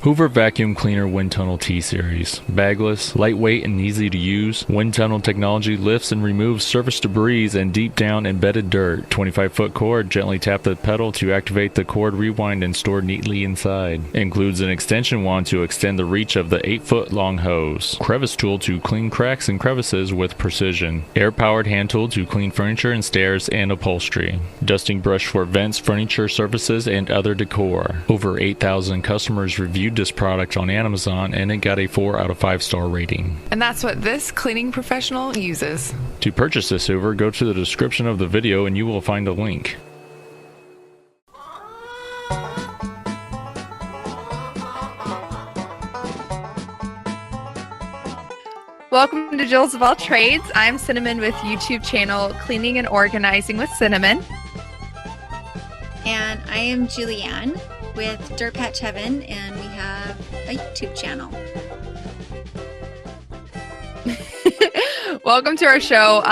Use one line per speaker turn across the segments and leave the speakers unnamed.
Hoover Vacuum Cleaner WindTunnel T-Series. Bagless, lightweight, and easy to use, WindTunnel technology lifts and removes surface debris and deep down embedded dirt. 25-foot cord, gently tap the pedal to activate the cord rewind and store neatly inside. Includes an extension wand to extend the reach of the 8-foot long hose. Crevice tool to clean cracks and crevices with precision. Air-powered hand tool to clean furniture and stairs and upholstery. Dusting brush for vents, furniture surfaces, and other decor. Over 8,000 customers reviewed this product on Amazon and it got a 4 out of 5 star rating.
And that's what this cleaning professional uses.
To purchase this Hoover, go to the description of the video and you will find a link.
Welcome to Jills of All Trades. I'm Cinnamon with YouTube channel Cleaning and Organizing with Cinnamon.
And I am Julianne with Dirtpatcheaven, and we have a YouTube channel.
Welcome to our show.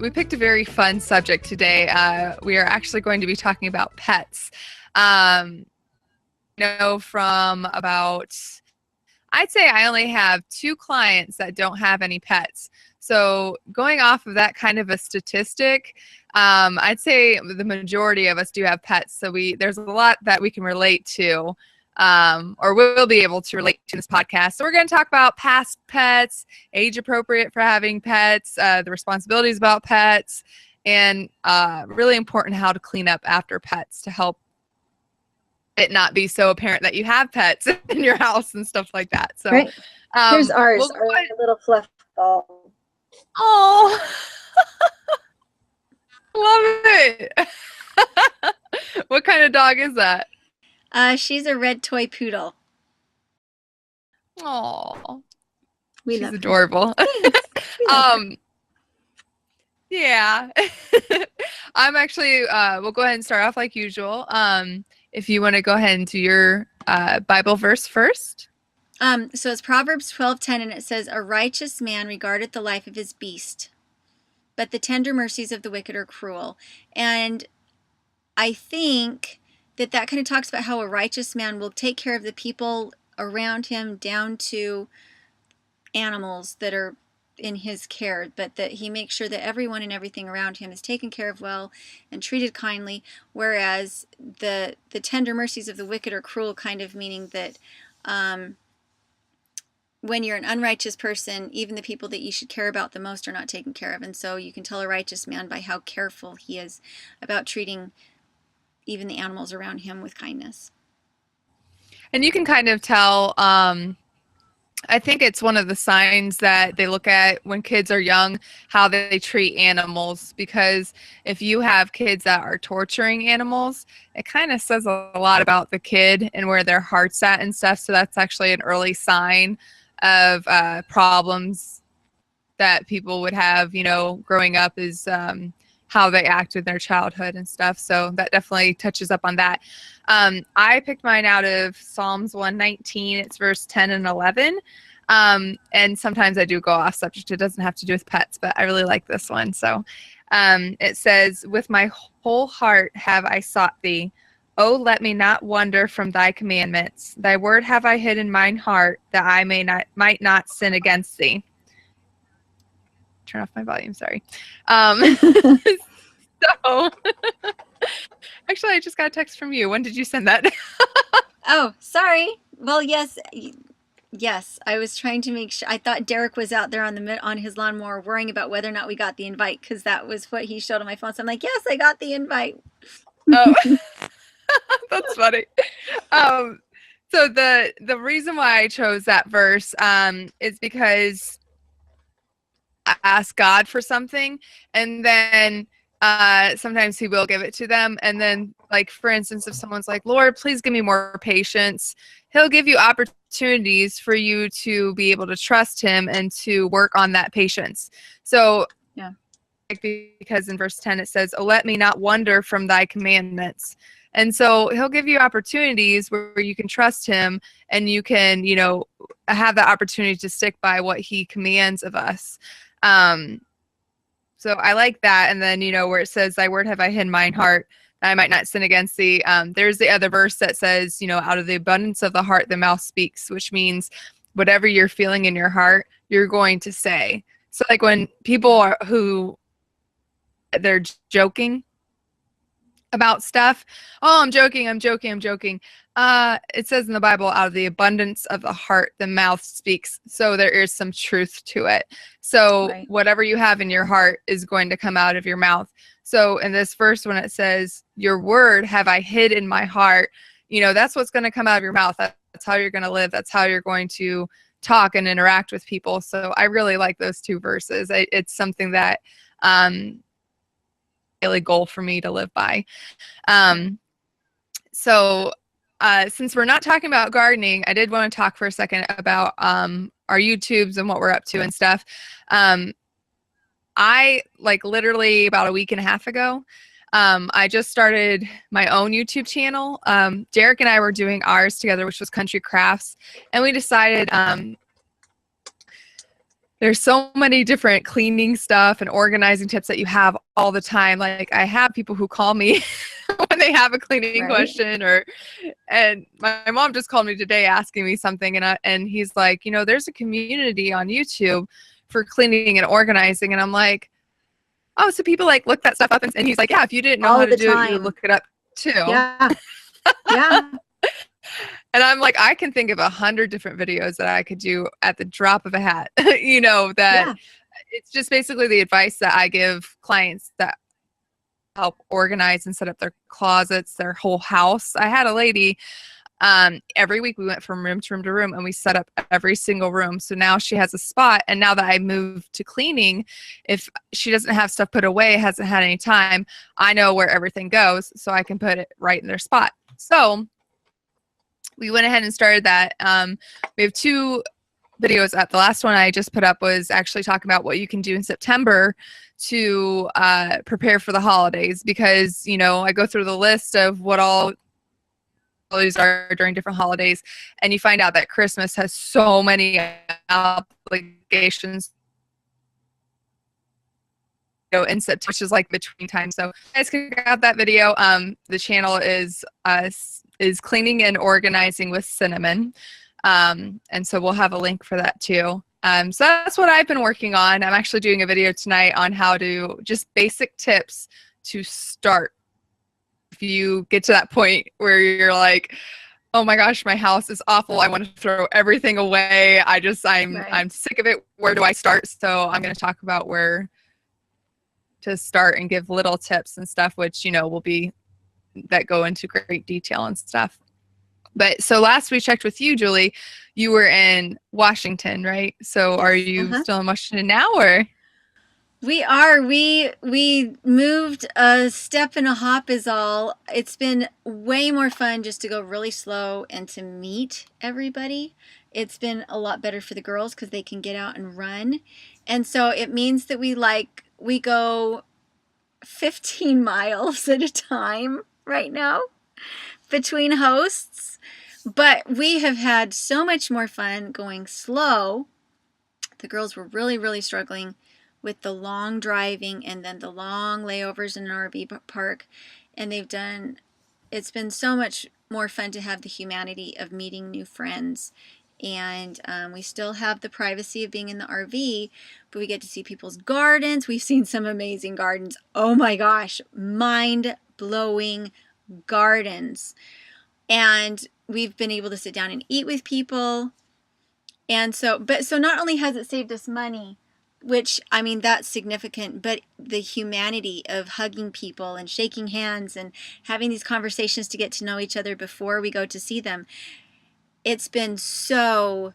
We picked a very fun subject today. We are actually going to be talking about pets. From about, I'd say I only have 2 clients that don't have any pets. So going off of that kind of a statistic, I'd say the majority of us do have pets. So there's a lot that we can relate to, or we'll be able to relate to in this podcast. So we're going to talk about past pets, age appropriate for having pets, the responsibilities about pets, and really important how to clean up after pets to help it not be so apparent that you have pets in your house and stuff like that. So
right. Here's ours, our little fluff ball.
Oh, love it. What kind of dog is that?
She's a red toy poodle.
Oh,
She's
adorable. Yeah. I'm actually, we'll go ahead and start off like usual. If you want to go ahead and do your Bible verse first.
So it's Proverbs 12:10, and it says, "A righteous man regardeth the life of his beast, but the tender mercies of the wicked are cruel." And I think that kind of talks about how a righteous man will take care of the people around him, down to animals that are in his care, but that he makes sure that everyone and everything around him is taken care of well and treated kindly, whereas the tender mercies of the wicked are cruel, kind of meaning that when you're an unrighteous person, even the people that you should care about the most are not taken care of. And so you can tell a righteous man by how careful he is about treating even the animals around him with kindness.
And you can kind of tell, I think it's one of the signs that they look at when kids are young, how they treat animals. Because if you have kids that are torturing animals, it kind of says a lot about the kid and where their heart's at and stuff. So that's actually an early sign of problems that people would have, growing up, is how they act in their childhood and stuff. So that definitely touches up on that. I picked mine out of Psalms 119. It's verse 10 and 11. And sometimes I do go off subject. It doesn't have to do with pets, but I really like this one. So it says, "With my whole heart have I sought thee. Oh, let me not wander from thy commandments. Thy word have I hid in mine heart, that I might not sin against thee." Turn off my volume, sorry. So actually, I just got a text from you. When did you send that?
Oh, sorry. Well, yes, I was trying to make sure. I thought Derek was out there on his lawnmower worrying about whether or not we got the invite, because that was what he showed on my phone. So I'm like, yes, I got the invite.
Oh, that's funny. So the reason why I chose that verse is because I ask God for something, and then sometimes he will give it to them. And then, like, for instance, if someone's like, "Lord, please give me more patience," he'll give you opportunities for you to be able to trust him and to work on that patience. So
yeah,
because in verse 10 it says, "Oh, let me not wander from thy commandments." And so he'll give you opportunities where you can trust him, and you can, have the opportunity to stick by what he commands of us. So I like that. And then, where it says, "Thy word have I hid in mine heart." I might not sin against thee. There's the other verse that says, out of the abundance of the heart, the mouth speaks, which means whatever you're feeling in your heart, you're going to say. So like when people are they're joking about stuff. Oh, I'm joking. It says in the Bible, out of the abundance of the heart, the mouth speaks. So there is some truth to it. So
Right.
whatever you have in your heart is going to come out of your mouth. So in this verse, when it says, your word have I hid in my heart, that's what's going to come out of your mouth. That's how you're going to live. That's how you're going to talk and interact with people. So I really like those two verses. It's something that, daily goal for me to live by. So since we're not talking about gardening, I did want to talk for a second about our YouTubes and what we're up to and stuff. I literally about a week and a half ago, I just started my own YouTube channel. Derek and I were doing ours together, which was Country Crafts, and we decided there's so many different cleaning stuff and organizing tips that you have all the time. Like I have people who call me when they have a cleaning question, and my mom just called me today asking me something, and he's like, there's a community on YouTube for cleaning and organizing, and I'm like, oh, so people look that stuff up, and he's like, yeah, if you didn't know
All
how to
the
do it, you
time.
would look it up too.
Yeah. Yeah.
And I'm like, I can think of 100 different videos that I could do at the drop of a hat. It's just basically the advice that I give clients that help organize and set up their closets, their whole house. I had a lady, every week we went from room to room to room, and we set up every single room. So now she has a spot. And now that I moved to cleaning, if she doesn't have stuff put away, hasn't had any time, I know where everything goes, so I can put it right in their spot. So we went ahead and started that. We have 2 videos up. The last one I just put up was actually talking about what you can do in September to prepare for the holidays, because, I go through the list of what all these are during different holidays, and you find out that Christmas has so many obligations in September, which is between time. So you guys can check out that video. The channel is cleaning and organizing with cinnamon, and so we'll have a link for that too. So that's what I've been working on. I'm actually doing a video tonight on how to just basic tips to start. If you get to that point where you're like, oh my gosh, my house is awful, I want to throw everything away, I'm sick of it, where do I start? So I'm going to talk about where to start and give little tips and stuff, which will be that go into great detail and stuff. But so last we checked with you, Julie, you were in Washington, right? So are you still in Washington now, or?
We are. We moved a step and a hop is all. It's been way more fun just to go really slow and to meet everybody. It's been a lot better for the girls because they can get out and run. And so it means that we go 15 miles at a time right now between hosts. But we have had so much more fun going slow. The girls were really, really struggling with the long driving and then the long layovers in an RV park. And it's been so much more fun to have the humanity of meeting new friends. And we still have the privacy of being in the RV, but we get to see people's gardens. We've seen some amazing gardens. Oh my gosh, mind-blowing gardens. And we've been able to sit down and eat with people. And so not only has it saved us money, which, I mean, that's significant, but the humanity of hugging people and shaking hands and having these conversations to get to know each other before we go to see them. It's been so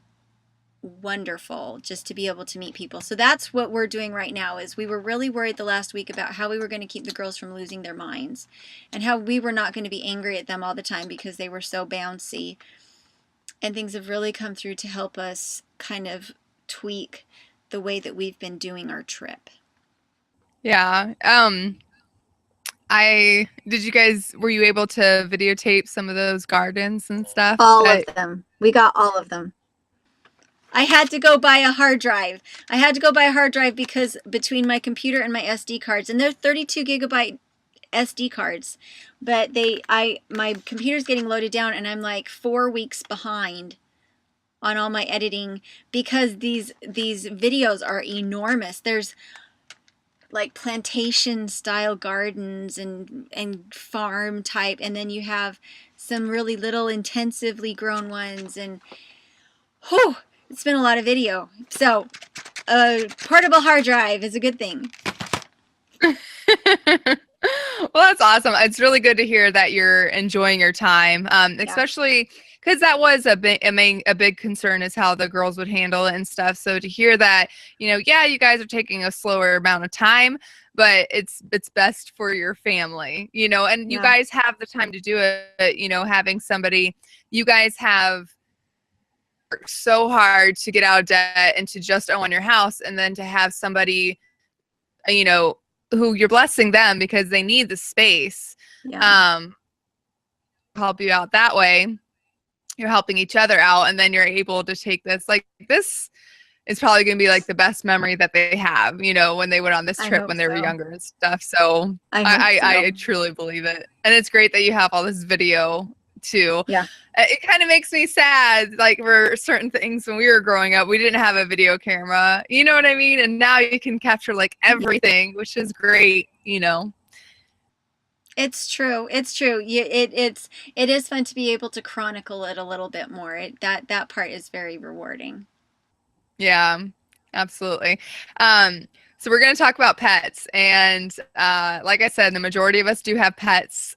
wonderful just to be able to meet people. So that's what we're doing right now. Is we were really worried the last week about how we were going to keep the girls from losing their minds and how we were not going to be angry at them all the time because they were so bouncy. And things have really come through to help us kind of tweak the way that we've been doing our trip.
Yeah. Were you able to videotape some of those gardens and stuff?
All of them. We got all of them. I had to go buy a hard drive. Because between my computer and my SD cards, and they're 32 gigabyte SD cards, but my computer's getting loaded down, and I'm like 4 weeks behind on all my editing because these videos are enormous. There's like plantation style gardens and farm type, and then you have some really little intensively grown ones, and it's been a lot of video. So a portable hard drive is a good thing.
Well, that's awesome. It's really good to hear that you're enjoying your time, especially because that was a big concern is how the girls would handle it and stuff. So to hear that, you guys are taking a slower amount of time, but it's best for your family, and you guys have the time to do it, having somebody, you guys have worked so hard to get out of debt and to just own your house, and then to have somebody, who you're blessing them because they need the space, help you out that way. You're helping each other out, and then you're able to take this. Like, this is probably going to be like the best memory that they have, when they went on this trip when they were younger and stuff. So I truly believe it. And it's great that you have all this video too. Yeah. It kind of makes me sad, like, for certain things when we were growing up, we didn't have a video camera, you know what I mean? And now you can capture like everything, which is great,
It's true. It's true. It is fun to be able to chronicle it a little bit more. That part is very rewarding.
Yeah, absolutely. So we're going to talk about pets, and like I said, the majority of us do have pets.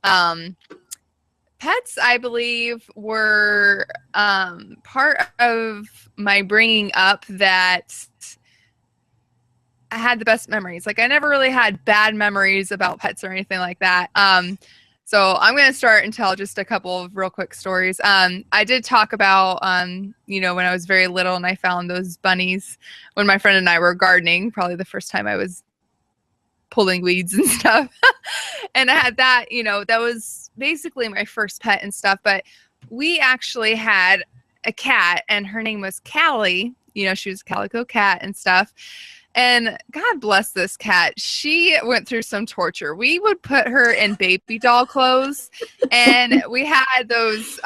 Pets, I believe, were part of my bringing up that I had the best memories. Like, I never really had bad memories about pets or anything like that. So I'm going to start and tell just a couple of real quick stories. I did talk about, when I was very little and I found those bunnies when my friend and I were gardening, probably the first time I was pulling weeds and stuff. And I had that, that was basically my first pet and stuff. But we actually had a cat, and her name was Callie. She was a calico cat and stuff. And God bless this cat. She went through some torture. We would put her in baby doll clothes, and we had those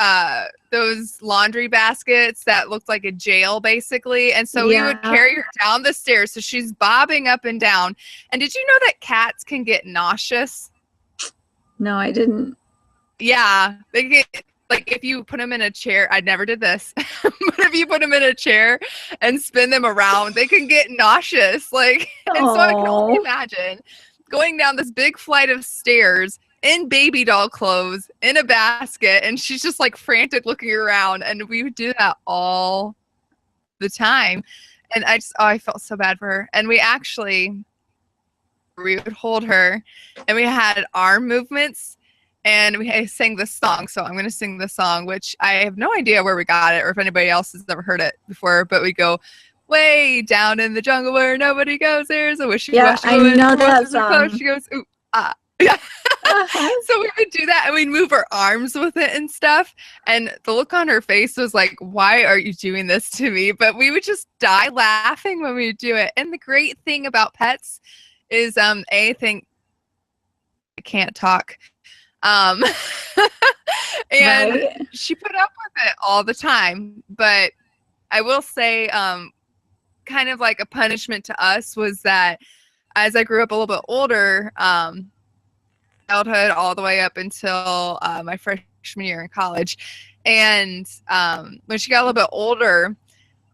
laundry baskets that looked like a jail, basically. And so we would carry her down the stairs. So she's bobbing up and down. And did you know that cats can get nauseous?
No, I didn't.
Yeah, they get. Like, if you put them in a chair, I never did this, but if you put them in a chair and spin them around, they can get nauseous. Like, and so I can only imagine going down this big flight of stairs in baby doll clothes in a basket, and she's just like frantic looking around, and we would do that all the time. And I felt so bad for her. And we would hold her, and we had arm movements. And we sang this song, so I'm going to sing the song, which I have no idea where we got it or if anybody else has ever heard it before, but we go, way down in the jungle where nobody goes, there's a wishy-washy woman.
I know that song.
She goes, ooh, ah. Yeah. So we would do that, and we'd move our arms with it and stuff, and the look on her face was like, why are you doing this to me? But we would just die laughing when we would do it. And the great thing about pets is, I can't talk. And she put up with it all the time. But I will say, kind of like a punishment to us was that as I grew up a little bit older, childhood all the way up until my freshman year in college. And when she got a little bit older,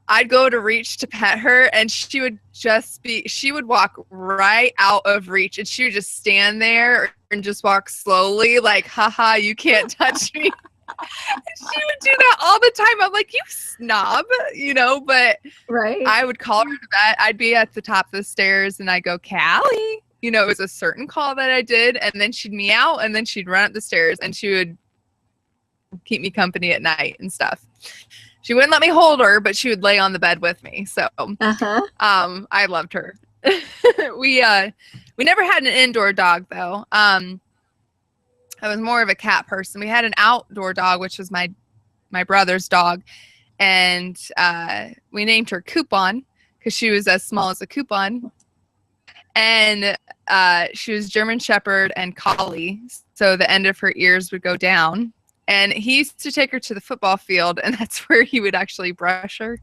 I'd go to reach to pet her, and she would walk right out of reach, and she would just stand there and just walk slowly, like, haha, you can't touch me. She would do that all the time. I'm like, you snob, but I would call her to bed. I'd be at the top of the stairs, and I'd go, Callie. It was a certain call that I did, and then she'd meow, and then she'd run up the stairs, and she would keep me company at night and stuff. She wouldn't let me hold her, but she would lay on the bed with me. So I loved her. We never had an indoor dog, though. I was more of a cat person. We had an outdoor dog, which was my brother's dog. And we named her Coupon because she was as small as a coupon. And she was German Shepherd and Collie, so the end of her ears would go down. And he used to take her to the football field, and that's where he would actually brush her.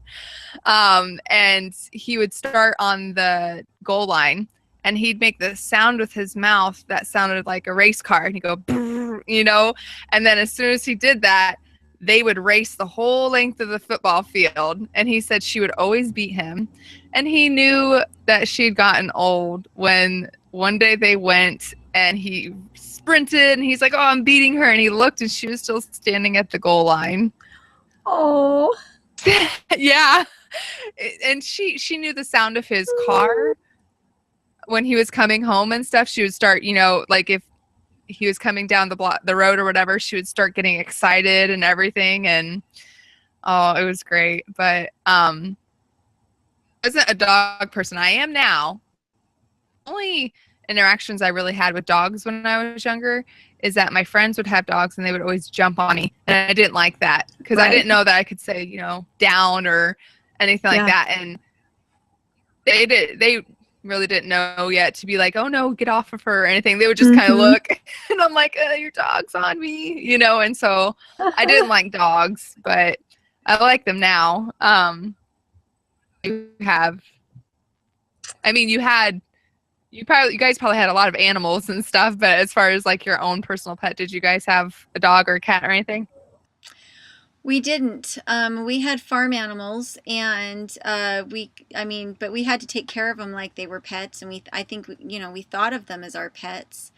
And he would start on the goal line, and he'd make the sound with his mouth that sounded like a race car, and he'd go, brrr, you know. And then as soon as he did that, they would race the whole length of the football field. And he said she would always beat him. And he knew that she'd gotten old when one day they went and he sprinted and he's like, oh, I'm beating her. And he looked and she was still standing at the goal line.
Oh.
Yeah. And she knew the sound of his car when he was coming home and stuff. She would start, you know, like if he was coming down the road or whatever, she would start getting excited and everything. And oh, it was great. But I wasn't a dog person. I am now. Only interactions I really had with dogs when I was younger is that my friends would have dogs and they would always jump on me, and I didn't like that because I didn't know that I could say, you know, down or anything like that. And they really didn't know yet to be like, oh no, get off of her or anything. They would just kind of look, and I'm like, your dog's on me, you know. And so I didn't like dogs, but I like them now. You guys probably had a lot of animals and stuff, but as far as like your own personal pet, did you guys have a dog or a cat or anything?
We didn't. We had farm animals, and but we had to take care of them like they were pets, and I think we thought of them as our pets.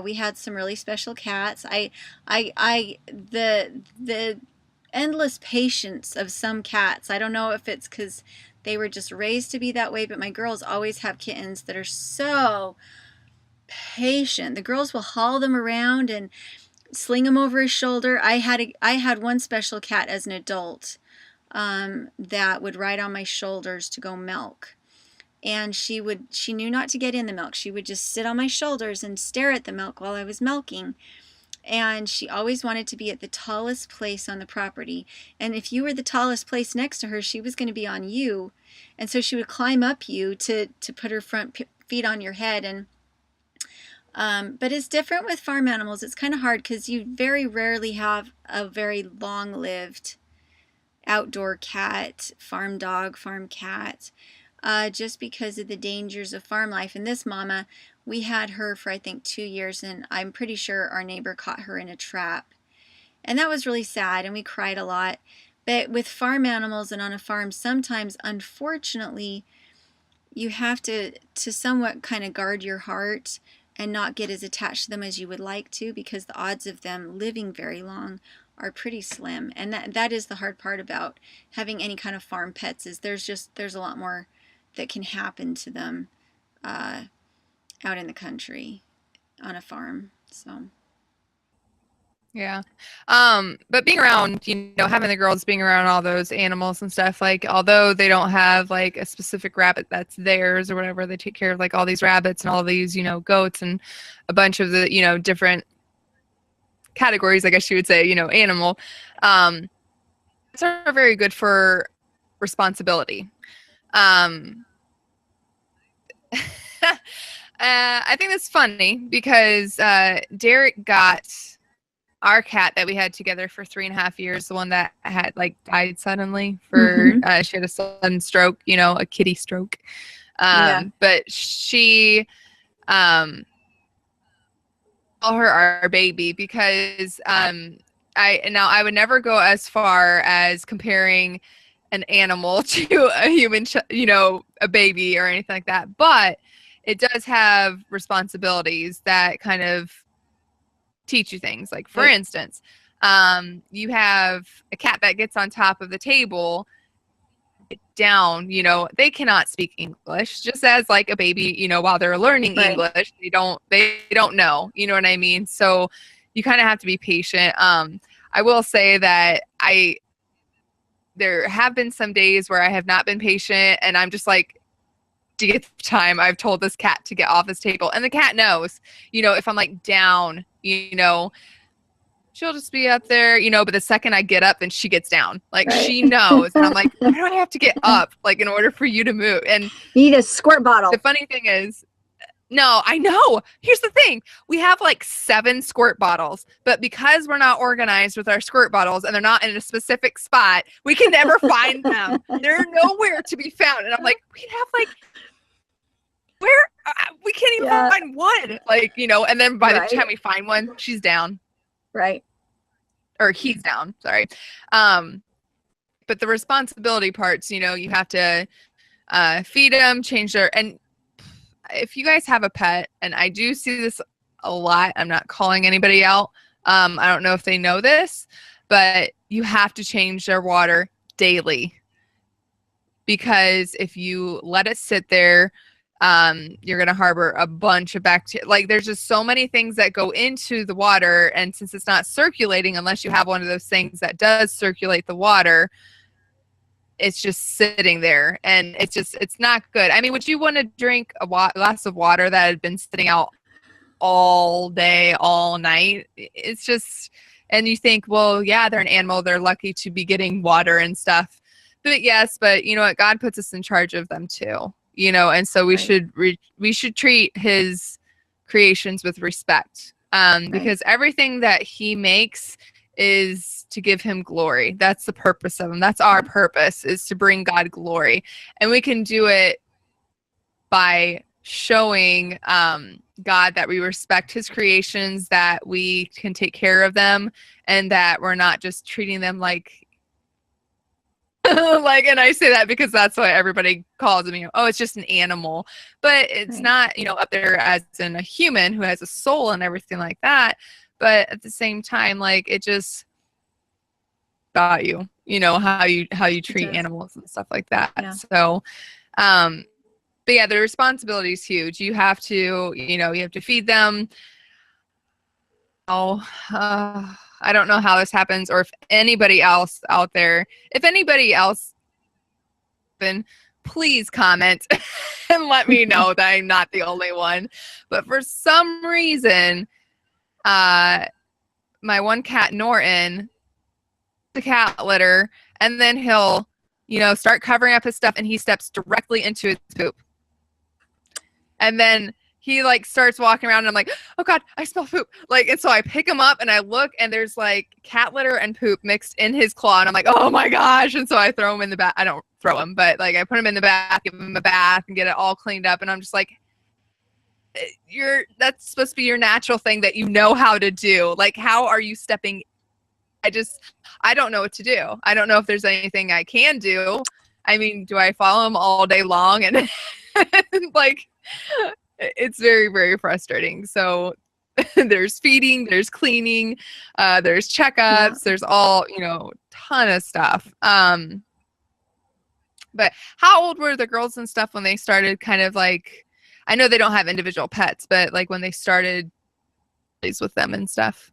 We had some really special cats. The endless patience of some cats. I don't know if it's because they were just raised to be that way, but my girls always have kittens that are so patient. The girls will haul them around and sling them over his shoulder. I had one special cat as an adult that would ride on my shoulders to go milk. And she knew not to get in the milk. She would just sit on my shoulders and stare at the milk while I was milking. And she always wanted to be at the tallest place on the property. And if you were the tallest place next to her, she was going to be on you. And so she would climb up you to put her front feet on your head. And but it's different with farm animals. It's kind of hard because you very rarely have a very long-lived outdoor cat, farm dog, farm cat, just because of the dangers of farm life. And this mama, we had her for I think 2 years, and I'm pretty sure our neighbor caught her in a trap. And that was really sad, and we cried a lot. But with farm animals and on a farm, sometimes, unfortunately, you have to somewhat kind of guard your heart and not get as attached to them as you would like to, because the odds of them living very long are pretty slim. And that is the hard part about having any kind of farm pets, is there's a lot more that can happen to them out in the country on a farm. So
yeah. But being around, having the girls being around all those animals and stuff, like, although they don't have like a specific rabbit that's theirs or whatever, they take care of like all these rabbits and all these, goats and a bunch of the, different categories, I guess you would say, animal. It's are very good for responsibility. I think that's funny because Derek got our cat that we had together for 3.5 years, the one that had like died suddenly for she had a sudden stroke, a kitty stroke. But she call her our baby because I would never go as far as comparing an animal to a human, a baby or anything like that. But it does have responsibilities that kind of teach you things. Like, for instance, you have a cat that gets on top of the table down, they cannot speak English, just as like a baby, while they're learning English, they don't know, you know what I mean? So you kind of have to be patient. I will say that there have been some days where I have not been patient, and I'm just like, to get time, I've told this cat to get off this table, and the cat knows, if I'm like down, she'll just be up there, but the second I get up, then she gets down. Like, she knows. And I'm like, why do I have to get up, like, in order for you to move? And
you need a squirt bottle.
The funny thing is, No, I know. Here's the thing. We have like 7 squirt bottles, but because we're not organized with our squirt bottles and they're not in a specific spot, we can never find them. They're nowhere to be found. And I'm like, we have like, where? We can't even find one. Like, you know, and then by the time we find one, she's down.
Right.
Or he's down. Sorry. But the responsibility parts, you know, you have to feed them, change their, and if you guys have a pet, and I do see this a lot, I'm not calling anybody out. I don't know if they know this, but you have to change their water daily, because if you let it sit there, you're going to harbor a bunch of bacteria. Like, there's just so many things that go into the water. And since it's not circulating, unless you have one of those things that does circulate the water, it's just sitting there, and it's not good. I mean, would you want to drink a glass of water that had been sitting out all day, all night? It's just, and you think, well, yeah, they're an animal. They're lucky to be getting water and stuff. But yes, but you know what? God puts us in charge of them too, you know, and so we should treat his creations with respect, because everything that he makes is to give him glory. That's the purpose of them. That's our purpose, is to bring God glory. And we can do it by showing God that we respect his creations, that we can take care of them, and that we're not just treating them like like, and I say that because that's what everybody calls me. Oh, it's just an animal. But it's not, you know, up there as in a human who has a soul and everything like that. But at the same time, like, it just about you know, how you treat animals and stuff like that. Yeah. So, but yeah, the responsibility is huge. You have to, you know, you have to feed them. I don't know how this happens, or if anybody else out there, if anybody else, then please comment and let me know that I'm not the only one. But for some reason, my one cat, Norton, the cat litter, and then he'll, you know, start covering up his stuff, and he steps directly into his poop. And then he like starts walking around, and I'm like, oh God, I smell poop. Like, and so I pick him up and I look, and there's like cat litter and poop mixed in his claw. And I'm like, oh my gosh. And so I throw him in the bath. I don't throw him, but like I put him in the bath, give him a bath, and get it all cleaned up. And I'm just like, that's supposed to be your natural thing that you know how to do. Like, how are you stepping? I don't know what to do. I don't know if there's anything I can do. I mean, do I follow him all day long? And like, it's very, very frustrating. So there's feeding, there's cleaning, there's checkups, there's all, you know, ton of stuff. But how old were the girls and stuff when they started kind of like, I know they don't have individual pets, but like when they started with them and stuff?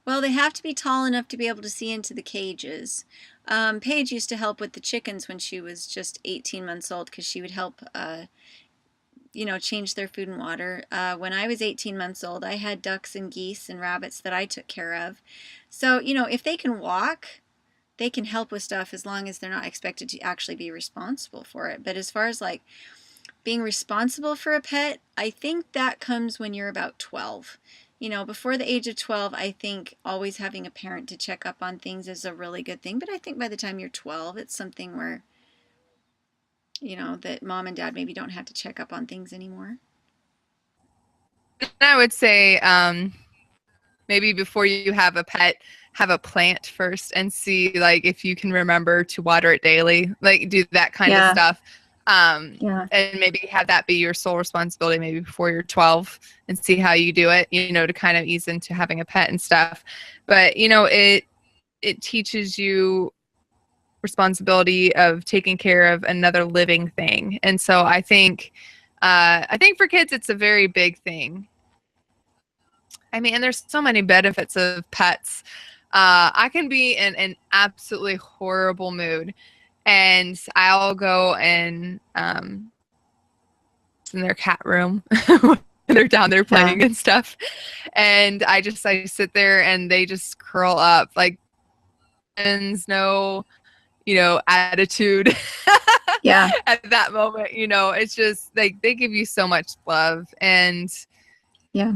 Well, they have to be tall enough to be able to see into the cages. Paige used to help with the chickens when she was just 18 months old, because she would help, you know, change their food and water. When I was 18 months old, I had ducks and geese and rabbits that I took care of. So, you know, if they can walk, they can help with stuff as long as they're not expected to actually be responsible for it. But as far as like being responsible for a pet, I think that comes when you're about 12. You know, before the age of 12, I think always having a parent to check up on things is a really good thing. But I think by the time you're 12, it's something where, you know, that mom and dad maybe don't have to check up on things anymore.
I would say maybe before you have a pet, have a plant first and see like if you can remember to water it daily, like do that kind of stuff. And maybe have that be your sole responsibility maybe before you're 12 and see how you do it, you know, to kind of ease into having a pet and stuff. But, you know, it teaches you responsibility of taking care of another living thing. And so I think for kids, it's a very big thing. I mean, and there's so many benefits of pets. I can be in an absolutely horrible mood, and I'll go and in their cat room. They're down there playing and stuff. And I sit there and they just curl up like no, attitude
Yeah.
at that moment. It's just like they give you so much love, and
Yeah.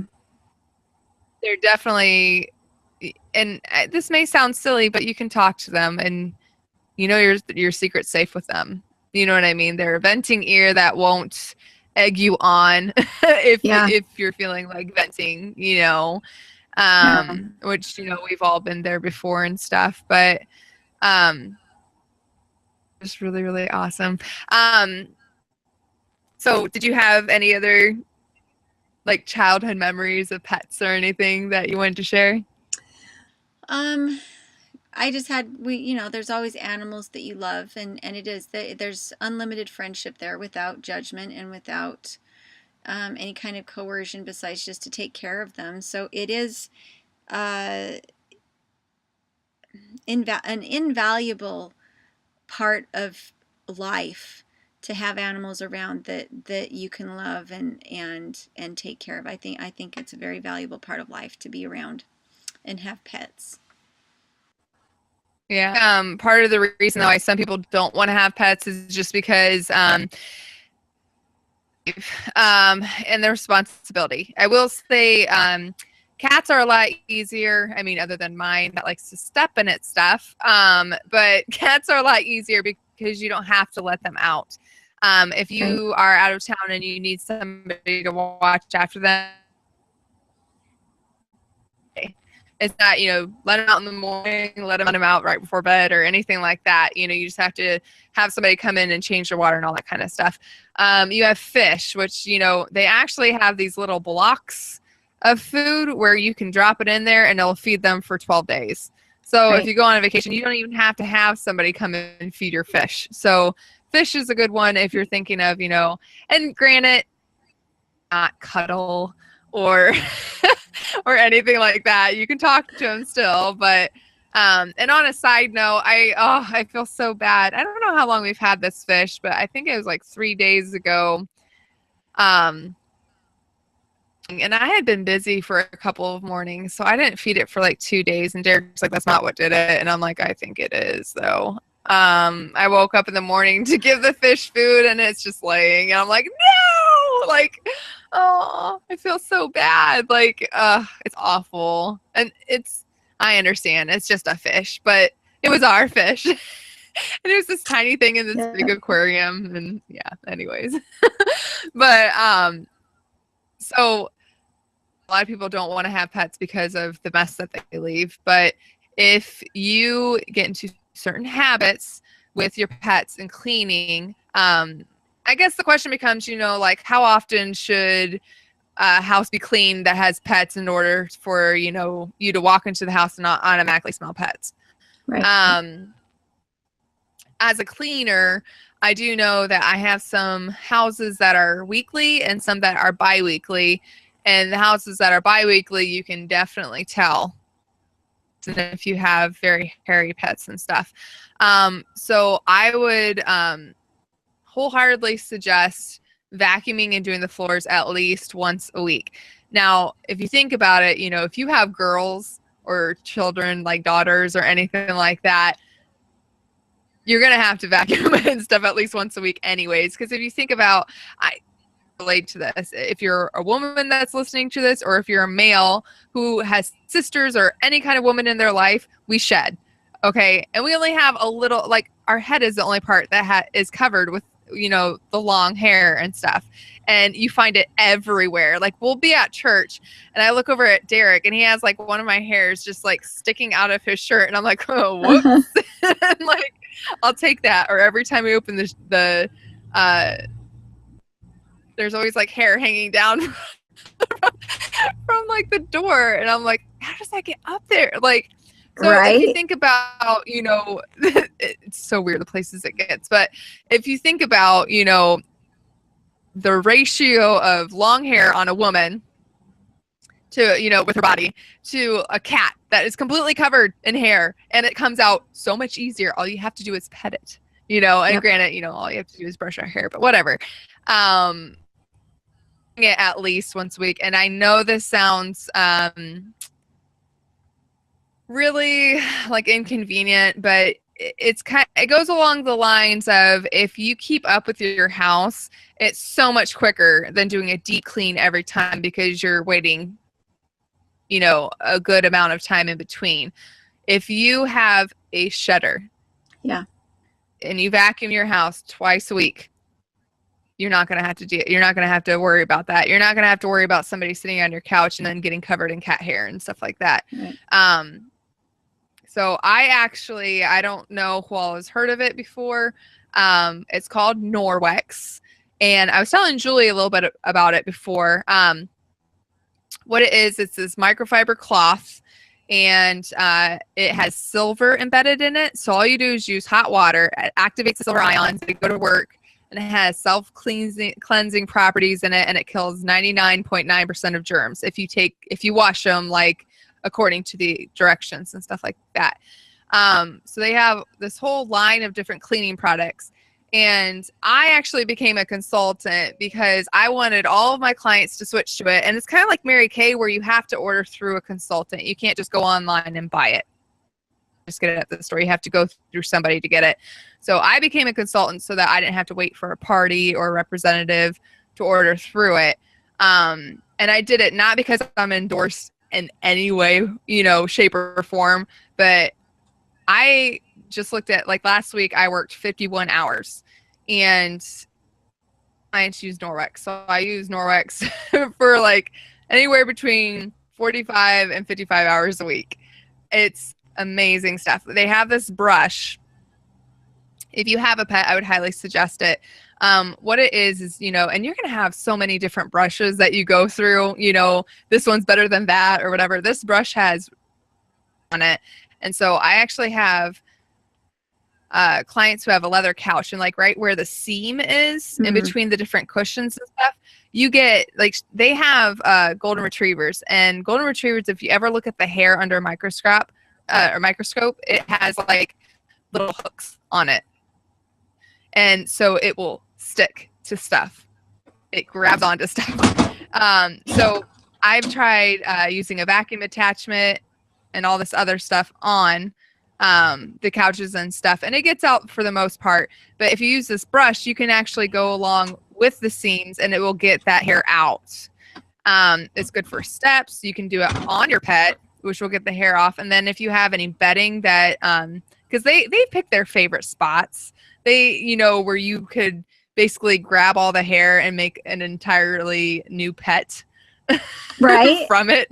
they're definitely, and this may sound silly, but you can talk to them, and your secret's safe with them. You know what I mean? They're a venting ear that won't egg you on if you're feeling like venting, which we've all been there before and stuff, but it's really, really awesome. So did you have any other like childhood memories of pets or anything that you wanted to share?
I just had, there's always animals that you love, and it is, there's unlimited friendship there without judgment and without any kind of coercion besides just to take care of them. So it is an invaluable part of life to have animals around that you can love and take care of. I think it's a very valuable part of life to be around and have pets.
Yeah. Part of the reason why some people don't want to have pets is just because and their responsibility. I will say cats are a lot easier. I mean, other than mine that likes to step in its stuff. But cats are a lot easier because you don't have to let them out. If you are out of town and you need somebody to watch after them, it's not, let them out in the morning, let them out right before bed or anything like that. You just have to have somebody come in and change their water and all that kind of stuff. You have fish, which, they actually have these little blocks of food where you can drop it in there and it'll feed them for 12 days. So if you go on a vacation, you don't even have to have somebody come in and feed your fish. So fish is a good one if you're thinking of, and granted, not cuddle or or anything like that. You can talk to them still, but and on a side note, I feel so bad. I don't know how long we've had this fish, but I think it was like 3 days ago. And I had been busy for a couple of mornings, so I didn't feed it for like 2 days. And Derek's like, "That's not what did it." And I'm like, "I think it is, though." I woke up in the morning to give the fish food, and it's just laying, and I'm like, "No!" Like, oh, I feel so bad. Like, it's awful, and I understand, it's just a fish, but it was our fish. And it was this tiny thing in this big aquarium, and yeah, anyways. But so a lot of people don't want to have pets because of the mess that they leave. But if you get into certain habits with your pets and cleaning, I guess the question becomes, like how often should a house be cleaned that has pets in order for, you to walk into the house and not automatically smell pets.
Right.
As a cleaner, I do know that I have some houses that are weekly and some that are bi-weekly. And the houses that are bi-weekly, you can definitely tell if you have very hairy pets and stuff. So I would wholeheartedly suggest vacuuming and doing the floors at least once a week. Now, if you think about it, if you have girls or children like daughters or anything like that, you're going to have to vacuum and stuff at least once a week anyways. Because if you think about, I relate to this. If you're a woman that's listening to this, or if you're a male who has sisters or any kind of woman in their life, we shed. Okay. And we only have a little, like our head is the only part that is covered with, the long hair and stuff. And you find it everywhere. Like we'll be at church and I look over at Derek and he has like one of my hairs just like sticking out of his shirt. And I'm like, oh, whoops. And like, I'll take that. Or every time we open the there's always like hair hanging down from like the door. And I'm like, how does that get up there? Like, so if you think about, it's so weird the places it gets, but if you think about, the ratio of long hair on a woman to, with her body to a cat that is completely covered in hair and it comes out so much easier. All you have to do is pet it, and granted, all you have to do is brush our hair, but whatever. It at least once a week. And I know this sounds, really like inconvenient, but it goes along the lines of, if you keep up with your house, it's so much quicker than doing a deep clean every time, because you're waiting, a good amount of time in between. If you have a shedder,
Yeah.
and you vacuum your house twice a week, you're not going to have to you're not going to have to worry about that. You're not going to have to worry about somebody sitting on your couch and then getting covered in cat hair and stuff like that.
Right.
So I don't know who all has heard of it before. It's called Norwex. And I was telling Julie a little bit about it before. What it is, it's this microfiber cloth, and it has silver embedded in it. So all you do is use hot water, it activates the silver ions, they go to work, and it has cleansing properties in it, and it kills 99.9% of germs if you wash them like according to the directions and stuff like that. So they have this whole line of different cleaning products. And I actually became a consultant because I wanted all of my clients to switch to it. And it's kind of like Mary Kay, where you have to order through a consultant. You can't just go online and buy it. Just get it at the store. You have to go through somebody to get it. So I became a consultant so that I didn't have to wait for a party or a representative to order through it. And I did it not because I'm endorsed in any way, shape or form, but I just looked at, like, last week I worked 51 hours and clients use Norwex. So I use Norwex for like anywhere between 45 and 55 hours a week. It's amazing stuff. They have this brush. If you have a pet, I would highly suggest it. What it is, and you're going to have so many different brushes that you go through, this one's better than that or whatever. This brush has on it. And so I actually have clients who have a leather couch, and like right where the seam is in between the different cushions and stuff, you get, like, they have golden retrievers, and golden retrievers, if you ever look at the hair under a microscope, it has like little hooks on it. And so it will stick to stuff. It grabs onto stuff. So I've tried using a vacuum attachment and all this other stuff on the couches and stuff, and it gets out for the most part. But if you use this brush, you can actually go along with the seams and it will get that hair out. It's good for steps. You can do it on your pet, which will get the hair off. And then if you have any bedding that, because they pick their favorite spots, where you could basically grab all the hair and make an entirely new pet
right
from it.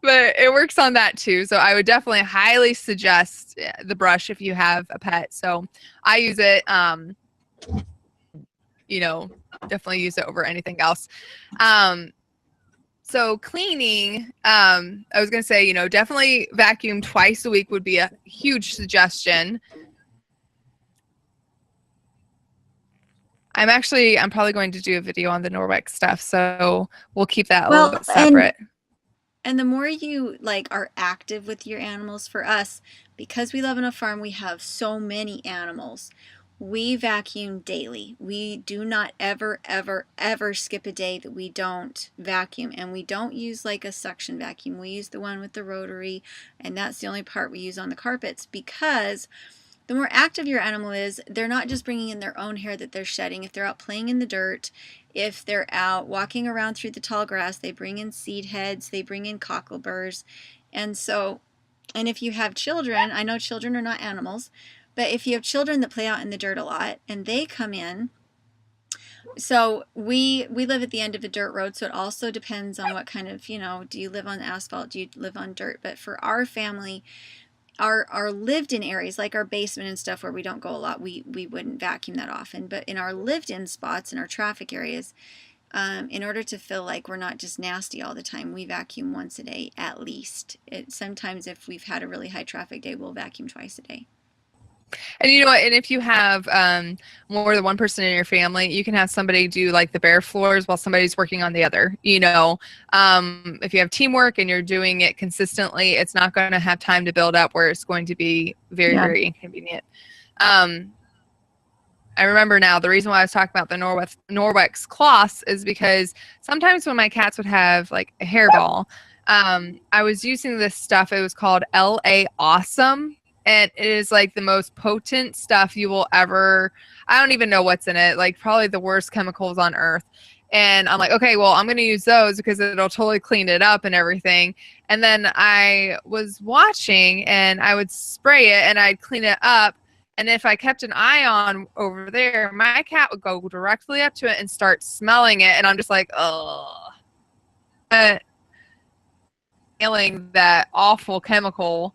But it works on that too. So I would definitely highly suggest the brush if you have a pet. So I use it, definitely use it over anything else. So cleaning, I was going to say, definitely vacuum twice a week would be a huge suggestion. I'm probably going to do a video on the Norwex stuff, so we'll keep that a little bit separate.
And the more you are active with your animals, for us, because we live on a farm, we have so many animals. We vacuum daily. We do not ever, ever, ever skip a day that we don't vacuum. And we don't use like a suction vacuum. We use the one with the rotary, and that's the only part we use on the carpets, because the more active your animal is, they're not just bringing in their own hair that they're shedding. If they're out playing in the dirt, if they're out walking around through the tall grass, they bring in seed heads, they bring in cockleburs. And if you have children, I know children are not animals, but if you have children that play out in the dirt a lot and they come in, so we live at the end of a dirt road, so it also depends on what kind of, do you live on asphalt, do you live on dirt? But for our family, our lived-in areas, like our basement and stuff where we don't go a lot, we wouldn't vacuum that often. But in our lived-in spots, in our traffic areas, in order to feel like we're not just nasty all the time, we vacuum once a day at least. Sometimes if we've had a really high traffic day, we'll vacuum twice a day.
And you know what? And if you have more than one person in your family, you can have somebody do like the bare floors while somebody's working on the other. If you have teamwork and you're doing it consistently, it's not going to have time to build up where it's going to be very, very inconvenient. I remember now the reason why I was talking about the Norwex cloths is because sometimes when my cats would have like a hairball, I was using this stuff. It was called LA Awesome. And it is like the most potent stuff you will ever, I don't even know what's in it, like probably the worst chemicals on earth. And I'm like, okay, well, I'm going to use those because it'll totally clean it up and everything. And then I was watching and I would spray it and I'd clean it up. And if I kept an eye on over there, my cat would go directly up to it and start smelling it. And I'm just like, oh, feeling that awful chemical.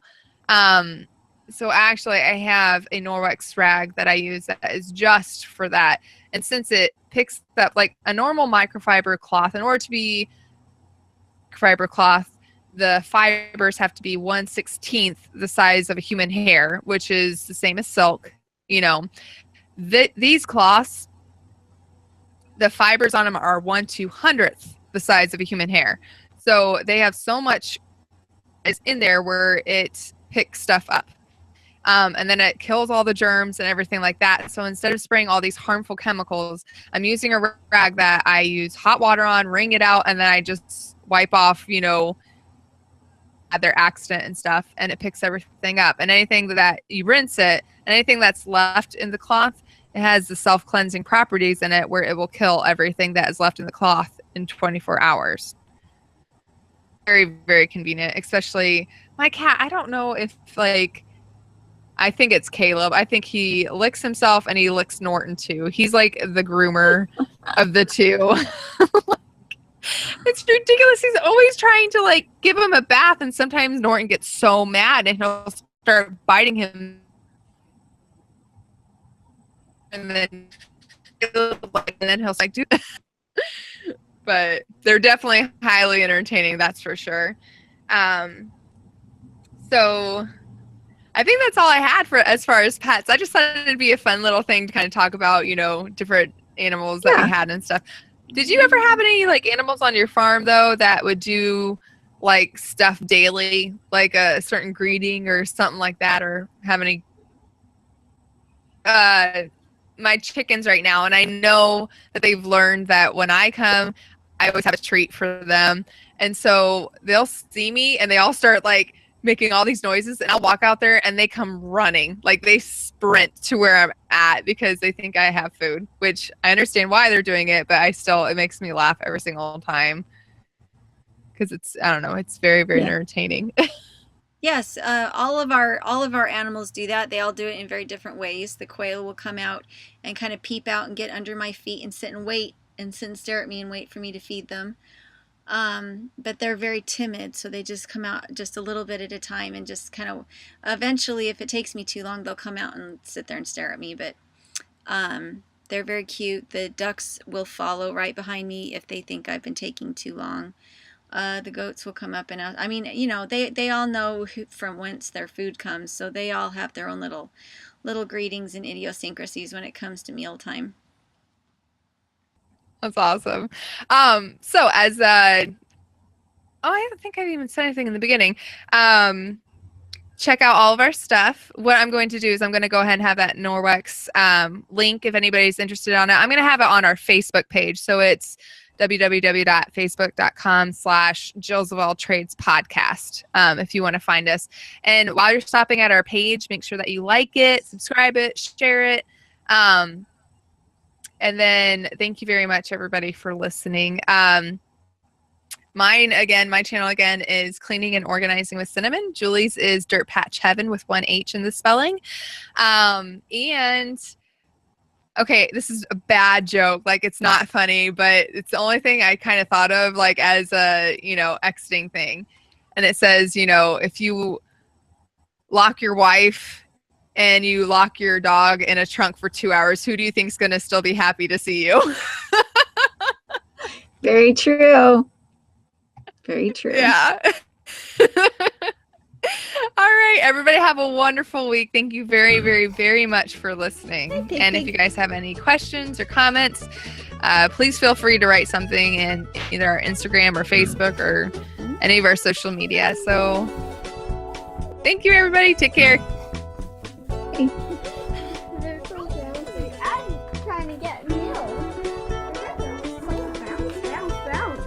So actually I have a Norwex rag that I use that is just for that. And since it picks up like a normal microfiber cloth, in order to be fiber cloth, the fibers have to be 1/16 the size of a human hair, which is the same as silk. You know, these cloths, the fibers on them are 1/200th the size of a human hair. So they have so much is in there where it picks stuff up. And then it kills all the germs and everything like that. So instead of spraying all these harmful chemicals, I'm using a rag that I use hot water on, wring it out, and then I just wipe off, you know, their accident and stuff, and it picks everything up. And anything that you rinse it, anything that's left in the cloth, it has the self-cleansing properties in it where it will kill everything that is left in the cloth in 24 hours. Very, very convenient, especially my cat. I don't know if, like, I think it's Caleb. I think he licks himself and he licks Norton too. He's like the groomer of the two. It's ridiculous. He's always trying to like give him a bath, and sometimes Norton gets so mad and he'll start biting him. And then he'll like do that. But they're definitely highly entertaining, that's for sure. So I think that's all I had for as far as pets. I just thought it'd be a fun little thing to kind of talk about, you know, different animals that we had and stuff. Did you ever have any like animals on your farm though that would do like stuff daily, like a certain greeting or something like that, or have any? My chickens right now, and I know that they've learned that when I come, I always have a treat for them, and so they'll see me and they all start like making all these noises, and I'll walk out there and they come running, like they sprint to where I'm at because they think I have food, which I understand why they're doing it, but it makes me laugh every single time because I don't know, it's very, very entertaining.
Yes, all of our animals do that. They all do it in very different ways. The quail will come out and kind of peep out and get under my feet and sit and wait and sit and stare at me and wait for me to feed them. But they're very timid, so they just come out just a little bit at a time and just kind of, eventually, if it takes me too long, they'll come out and sit there and stare at me. But they're very cute. The ducks will follow right behind me if they think I've been taking too long. The goats will come up and out. I mean, you know, they all know from whence their food comes, so they all have their own little greetings and idiosyncrasies when it comes to mealtime.
That's awesome. So as I don't think I even said anything in the beginning. Check out all of our stuff. What I'm going to do is I'm going to go ahead and have that Norwex link if anybody's interested on it. I'm going to have it on our Facebook page. So it's www.facebook.com/JillsOfAllTradesPodcast if you want to find us. And while you're stopping at our page, make sure that you like it, subscribe it, share it. And then thank you very much, everybody, for listening. My channel again is Cleaning and Organizing with Cinnamon. Julie's is Dirtpatcheaven with 1 H in the spelling. And okay, this is a bad joke. Like, it's not funny, but it's the only thing I kind of thought of, like, as a, you know, exiting thing. And it says, you know, if you lock your wife and you lock your dog in a trunk for 2 hours, who do you think is going to still be happy to see you?
Very true. Very true.
Yeah. All right, everybody have a wonderful week. Thank you very, very, very much for listening. And if you guys have any questions or comments, please feel free to write something in either our Instagram or Facebook or any of our social media. So thank you, everybody. Take care.
They're so bouncy. I'm trying to get meals. Bounce, bounce, bounce.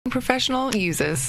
Professional uses.